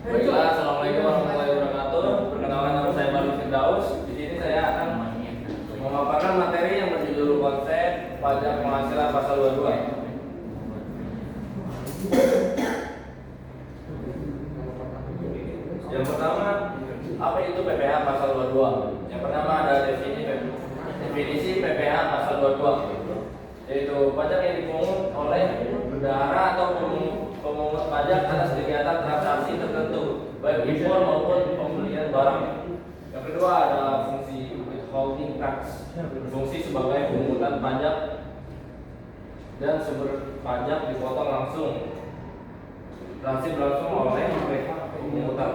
Baiklah, assalamualaikum warahmatullahi wabarakatuh. Perkenalkan, nama saya Baru Firdaus. Di sini saya akan memaparkan materi yang berjudul konsep pajak penghasilan pasal 22. Yang pertama, apa itu PPh pasal 22? Yang pertama ada definisi PPh pasal 22, yaitu pajak yang dipungut oleh bendahara atau pemungut pajak atas kegiatan transaksi tertentu, baik impor maupun pembelian barang. Yang kedua ada fungsi withholding tax, fungsi sebagai pemungutan pajak dan sumber pajak dipotong langsung oleh pihak pemungutan.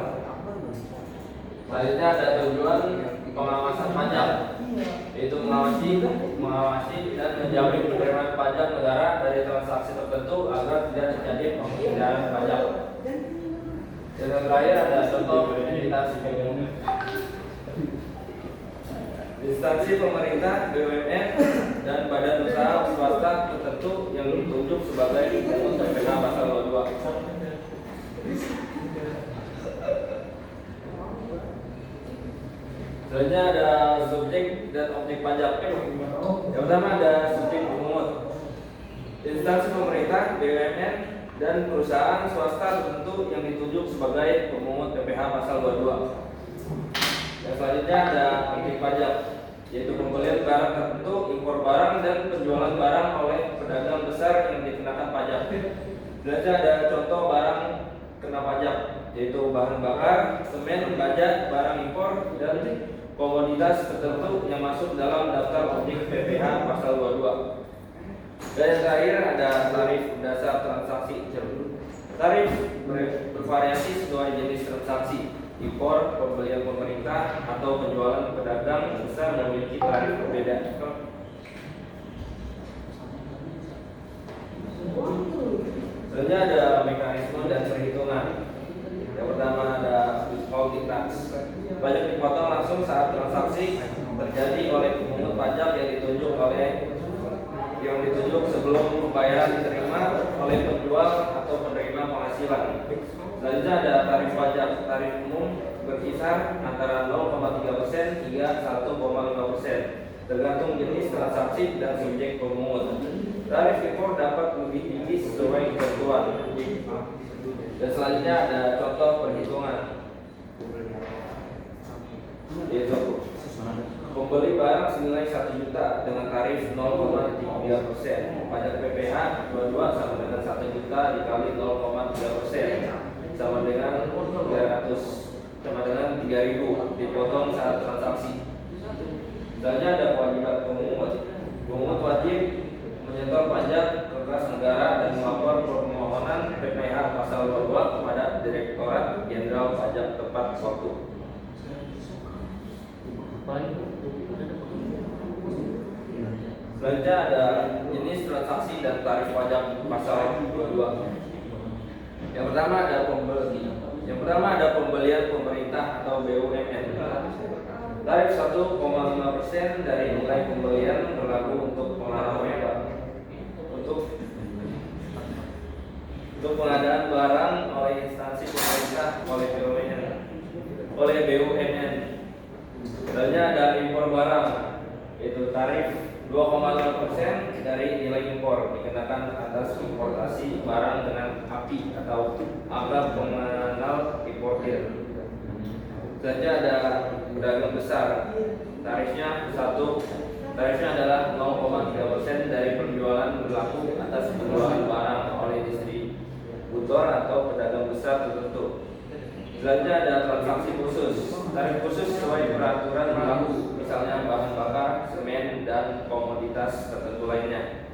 Selanjutnya ada tujuan pengawasan pajak, yaitu mengawasi dan menjamin penerimaan pajak negara dari transaksi tertentu agar tidak terjadi penghindaran pajak. Dan yang terakhir ada contoh entitas pemungut. Instansi pemerintah, BUMN, dan badan usaha swasta tertentu yang ditunjuk sebagai pemungut PPh pasal 22. Selanjutnya ada subjek dan objek pajak. Yang pertama ada subjek pemungut. Instansi pemerintah, BUMN, dan perusahaan swasta tertentu yang ditunjuk sebagai pemungut PPh pasal 22. Yang selanjutnya ada objek pajak, yaitu pembelian barang tertentu, impor barang, dan penjualan barang oleh pedagang besar yang dikenakan pajak. Selanjutnya ada contoh barang kena pajak, yaitu bahan bakar, semen, baja, barang impor, dan komoditas tertentu yang masuk dalam daftar objek PPh pasal 22. Dan yang terakhir ada tarif dasar transaksi. Tarif bervariasi sesuai jenis transaksi. Impor, pembelian pemerintah, atau penjualan pedagang besar memiliki tarif berbeda. Selanjutnya ada mekanisme dan perhitungan. Yang pertama ada withholding tax. Pajak dipotong langsung saat transaksi terjadi oleh pemungut pajak yang ditunjuk sebelum pembayaran diterima oleh penjual atau penerima penghasilan. Selanjutnya ada tarif pajak. Tarif umum berkisar antara 0,3% hingga 1,5%, tergantung jenis transaksi dan subjek pemungut. Tarif impor dapat lebih tinggi sesuai ketentuan. Dan selanjutnya ada contoh perhitungan, yaitu pembeli barang senilai 1 juta dengan tarif 0,3%. Pajak PPh 22 sama dengan 1 juta dikali 0,3% sama dengan 3.000 dipotong saat transaksi. Selanjutnya ada kewajiban pemungut. Pemungut wajib menyetor pajak ke kas negara dan melapor permohonan PPh pasal 22 kepada Direktorat Jenderal Pajak tepat waktu. Selanjutnya ada jenis transaksi dan tarif pajak pasal 22. Yang pertama ada pembelian pemerintah atau BUMN. Tarif 1,5% dari nilai pembelian berlaku untuk untuk pengadaan barang oleh instansi pemerintah oleh BUMN. Selanjutnya ada impor barang, yaitu tarif 2,5% dari nilai impor dikenakan atas importasi barang dengan API atau anggap pengenal importir. Selanjutnya ada pedagang besar. Tarifnya adalah 0,3% dari penjualan berlaku atas penjualan barang oleh distributor atau pedagang besar tertentu. Selanjutnya ada transaksi khusus. Tarif khusus sesuai peraturan berlaku, misalnya bahan bakar, semen, dan komoditas tertentu lainnya.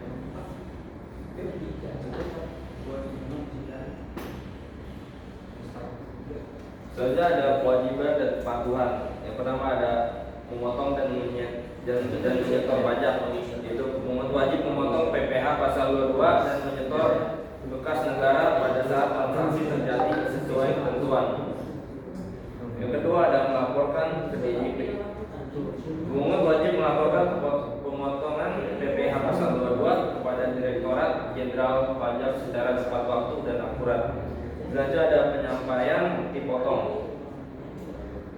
Selanjutnya ada kewajiban dan kepatuhan. Yang pertama ada memotong dan menyetor pajak, yaitu pemungut wajib memotong PPh pasal 22 dan menyetor bekas negara pada saat transaksi terjadi sesuai ketentuan. Yang kedua ada melaporkan ke DJP. Pemungut wajib melaporkan pemotongan PPh pasal 22 kepada Direktorat Jenderal Pajak secara tepat waktu dan akurat. Selanjutnya ada penyampaian bukti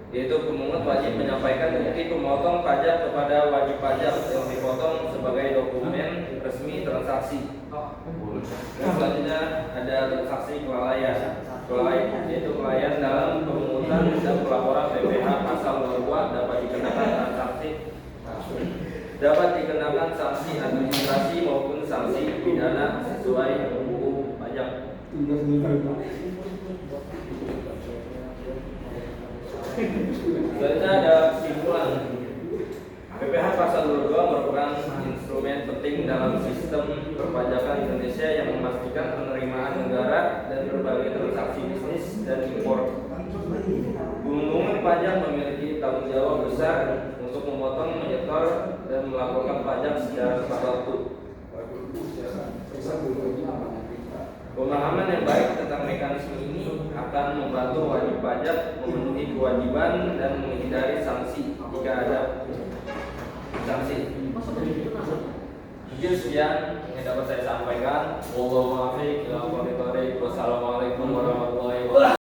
yaitu pemungut wajib menyampaikan bukti pemotong pajak kepada wajib pajak yang dipotong sebagai dokumen resmi transaksi. Dan selanjutnya ada transaksi kelalaian, yaitu kelalaian dalam pemungutan dan pelaporan BPH pasal 22 dapat dikenakan sanksi administrasi maupun sanksi pidana sesuai hukum pajak. Selanjutnya ada kesimpulan. BPH pasal 22 merupakan instrumen penting dalam sistem perpajakan Indonesia yang memastikan penerimaan negara dan berbagai transaksi bisnis dan impor. Pemungut pajak memiliki tanggung jawab besar untuk memotong, menyetor, dan melaporkan pajak secara tepat waktu. Pemahaman yang baik tentang mekanisme ini akan membantu wajib pajak memenuhi kewajiban dan menghindari sanksi jika ada sanksi. Mungkin sekian yang dapat saya sampaikan. Wallahu a'lam.